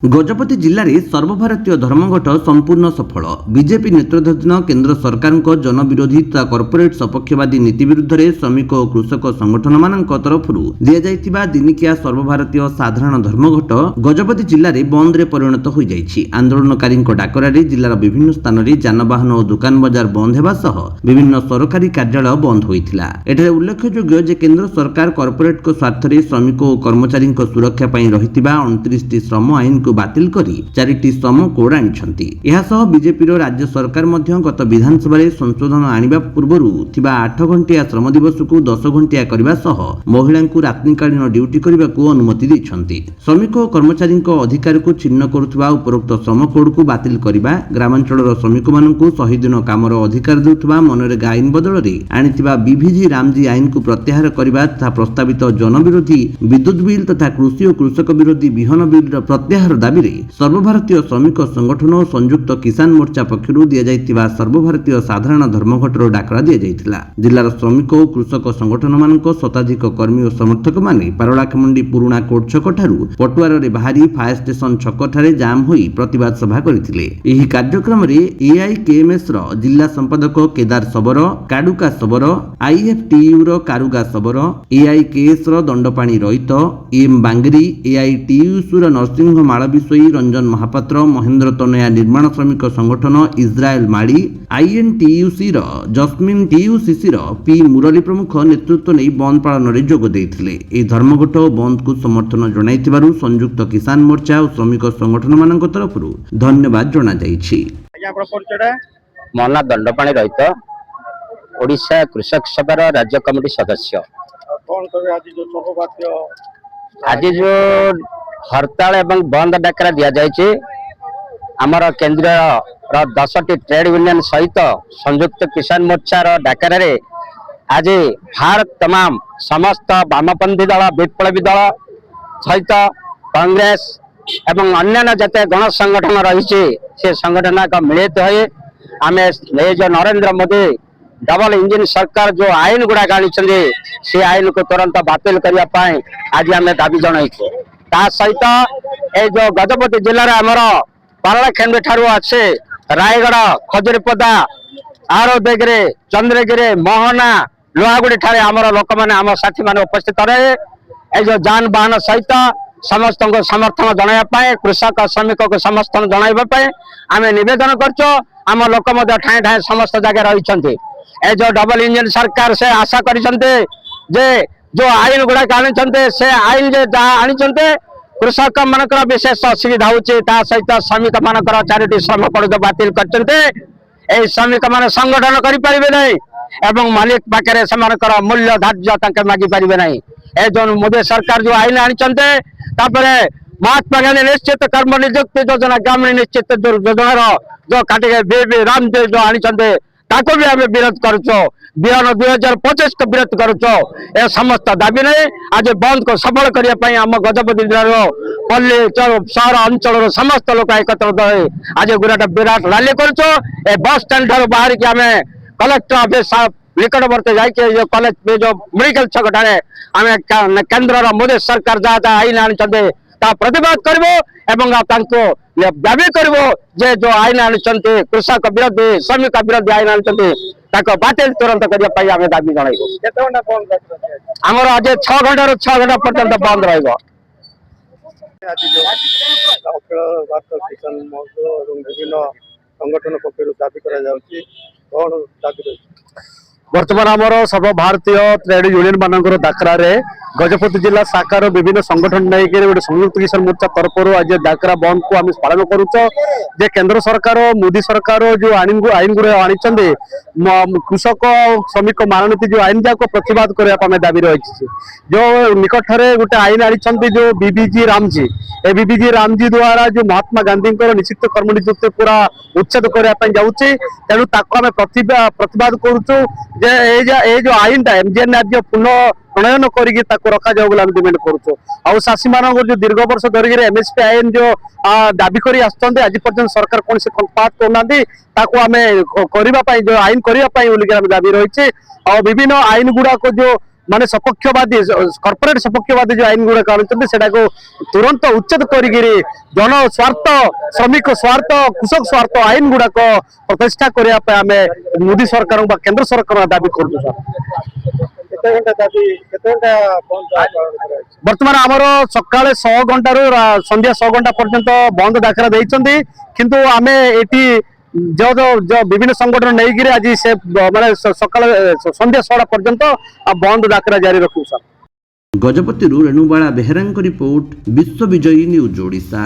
गजपति जिले में सर्वभारतीय धर्मघट संपूर्ण सफल। बीजेपी नेतृत्वाधीन केंद्र सरकार जनविरोधी तथा कॉर्पोरेट सपक्षवादी नीति विरुद्ध में श्रमिक और कृषक संगठन मान तरफ दि जाइथिबा दिनिकिया सर्वभारतीय साधारण धर्मघट गजपति जिले में बंद रे परिणत हो जाइछि। आंदोलनकारी डाकरारे जिलार विभिन्न स्थान में जानवाहन और दुकान बजार बंद होगा सह विभिन्न सरकारी कार्यालय बंद होइथिला। एठारे उल्लेखयोग्य जे केंद्र सरकार कॉर्पोरेट को स्वार्थ में श्रमिक और कर्मचारी सुरक्षा पई रहिथिबा 29टी श्रम आईन बातिल करी 4टी श्रम कोड आनिछंती। एहा सह बीजेपीर राज्य सरकार मध्य गत विधानसभा रे संशोधन आनिबा पूर्वरु थिबा 8 घंटिया श्रम दिवस को 10 घंटिया करबा सह महिला को रात्रिकालीन ड्यूटी करबाकू अनुमति दैछंती। श्रमिक और कर्मचारी अधिकार को छिन्न करुथबा उपरोक्त श्रम कोड को बातिल करबा, ग्रामांचलर श्रमिक मानकू 100 दिन कामर अधिकार देउथबा मनरेगा आईन बदल रे आनिथिबा बीभीजी रामजी आईन को प्रत्याहार करबा तथा प्रस्तावित जनविरोधी विद्युत बिल तथा कृषि और कृषक विरोधी विहन बिल प्रत्याहार दाबी रे सर्वभारतीय श्रमिक संगठन और संयुक्त किसान मोर्चा पक्षरु दिया जाइतिबा सर्वभारतीय साधारण धर्मघटर डाकरा दिया जाइतिला। जिल्लार श्रमिक और कृषक संगठन मानक शताधिक कर्मी और समर्थक माने पारलाखेमुंडी पुराणा कोर्ट छक ठारू पटुआर रे बाहरी फायर स्टेशन छक ठारे जाम होई प्रतिवाद सभा करथिले। एही कार्यक्रम रे एआईकेएमएस रो जिल्ला संपादक केदार सबर, काडुका सबर, आईएफटीयू रो कारुगा सबर, एआईकेएस रो दंडपाणी रहित, एम बांगरी, एआईटीयूसी रो नरसिंह माळविसोई, रंजन महापात्र, महेंद्र तनया निर्माण श्रमिक संगठन, इस्राएल माड़ी, आईएनटीयूसी रो जस्मिन, टीयूसीसी रो पी मुरली प्रमुख नेतृत्व नहीं बंद पालन रे जोग देथिले। ए धर्मघट बंद को समर्थन जणाइथिबारु संयुक्त किसान मोर्चा और श्रमिक संगठन मानक तरफरु धन्यवाद जणा जाइछि। मना दंडपाणी रहित ओडिशा कृषक सभार राज्य कमिटी सदस्य। आज जो हड़ताल एवं बंद डाकरा दि जाइए आमर केंद्र 10टी ट्रेड यूनियन सहित संयुक्त किसान मोर्चा डाकरा आज भारत तमाम समस्त वामपंथी दल, विप्लवी दल सहित कांग्रेस एवं अन्य जते गण संगठन रही से संगठन का मिलित हुए आम जो नरेंद्र मोदी डबल इंजिन सरकार जो आईन गुड़ाक आनी से आईन को तुरंत बातिल करने आज आम दाबी जनईचु। ता सहित ए जो गजपति जिले आमर पारलाखेमुंडी ठारू अच्छे रायगढ़, खजुरीपदा, आरोदेगरे, चंद्रगिरी, मोहना, लोहागुड़ी ठारे आमर लोक मैंने आम साथी मैंने उपस्थित रहे। ए जो जानवाहन सहित समस्त समर्थन जनाइबा कृषक श्रमिक को समर्थन जनाइबा आम निवेदन करछो। आम लोक ठाए ठाए समस्त जगह रही ए जो डबल इंजिन सरकार से आशा करिसंते जे जो आईन गुड़ाक आनी से आईन जे आनी कृषक मानकर विशेष असुविधा होची। ता सहित श्रमिक मानकर 4टी श्रम कोड बातिल करचंते। ए श्रमिक माने संगठन करि परिबे नै एवं मालिक पाखरे समानकर मूल्य धार्य ताके मागी परिबे नै। ए जो मोदी सरकार जो आईन आनी तापरे महात्मा गांधी निश्चित कर्म नियुक्ति योजना, ग्रामीण निश्चित योजना जो काटे बीबी रामदेव जो आनी ताको भी आम विरोध करुचो। बिहान 2025 को विरोध करुचो। ए समस्त दाबी नहीं आज बंद को सफल करने आम गजपति जिले पल्ली सहर अंचल समस्त लोक एकत्रित हो आज गुराट विराट रैली करुचो। ए बस स्टैंड ठार बाहर की आम कलेक्टर ऑफिस निकटवर्ती जाके जो कलेज जो मेडिकल छक ठारे आम केंद्र मोदी सरकार जहाँ जहाँ आईन आनी प्रतिवाद करूँ दाबी करूँ जे जो आईन आनी कृषक विरोधी श्रमिक विरोधी आईन आनी बातिल तुरंत करने आम दाबी जनइबू। आमर आज 6 घंटा 6 घंटा पर्यंत बंद रहिबो। संगठन पक्षर दाबी कर बर्तमान आमर सर्वभारतीय ट्रेड यूनियन मानकर डाकरा गजपति जिला शाखार विभिन्न संगठन नहीं गोटे संयुक्त किसान मोर्चा तरफ आज डाकरा बंद को आम पालन करुच। केंद्र सरकार मोदी सरकार जो आईन गुड़ा आनी कृषक श्रमिक महानती जो आईन जाक प्रतिवाद करने दाबी रही जो निकट गोटे आईन आनी जो बीबीजी रामजी ए बीबीजी रामजी द्वारा जो महात्मा गांधी निश्चित कर्म नियुक्ति पूरा उच्छेद करने जाऊँगी। तेणु आम प्रतिवाद करुचु जे जो आईन टा एमजीएन राज्य पुनः प्रणयन करके रखा जाओ डिमांड करुचु। आउ चाषी मान जो दीर्घ वर्ष धरिक एमएसपी आईन जो दाबी कर आज पर्यटन सरकार कौन से पास करना आम करने जो आईन करने दाबी रही। विभिन्न आईन गुड़ाक जो ମାନେ ସପକ୍ଷବାଦୀ କର୍ପୋରେଟ ସପକ୍ଷବାଦୀ ଯୋଉ ଆଇନ ଗୁଡାକ ଆଣୁଛନ୍ତି ସେଟାକୁ ତୁରନ୍ତ ଉଚ୍ଛେଦ କରିକିରି ଜନ ସ୍ୱାର୍ଥ ଶ୍ରମିକ ସ୍ୱାର୍ଥ କୃଷକ ସ୍ୱାର୍ଥ ଆଇନ ଗୁଡାକ ପ୍ରତିଷ୍ଠା କରିବା ପାଇଁ ଆମେ ମୋଦୀ ସରକାର ବା କେନ୍ଦ୍ର ସରକାର ଦାବି କରୁଛୁ ସାର୍। କେତେ ଘଣ୍ଟା ଦାବି କେତେ ଘଣ୍ଟା ବନ୍ଦ ପାଳନ କରାଯାଇଛି? ବର୍ତ୍ତମାନ ଆମର ସକାଳେ 6 ଘଣ୍ଟାରୁ ସନ୍ଧ୍ୟା 6 ଘଣ୍ଟା ପର୍ଯ୍ୟନ୍ତ ବନ୍ଦ ଡାକରା ଦେଇଛନ୍ତି, କିନ୍ତୁ ଆମେ ଏଠି ବିଭିନ୍ନ ସଂଗଠନ ନେଇକିରି ଆଜି ସେ ମାନେ ସକାଳେ ସନ୍ଧ୍ୟା 6ଟା ପର୍ଯ୍ୟନ୍ତ ବନ୍ଦ ଡାକରା ଜାରି ରଖିବୁ ସାର୍। ଗଜପତିରୁ ରେଣୁବାଳା ବେହେରାଙ୍କ ରିପୋର୍ଟ, ବିଶ୍ୱ ବିଜୟୀ ନ୍ୟୁଜ ଓଡ଼ିଶା।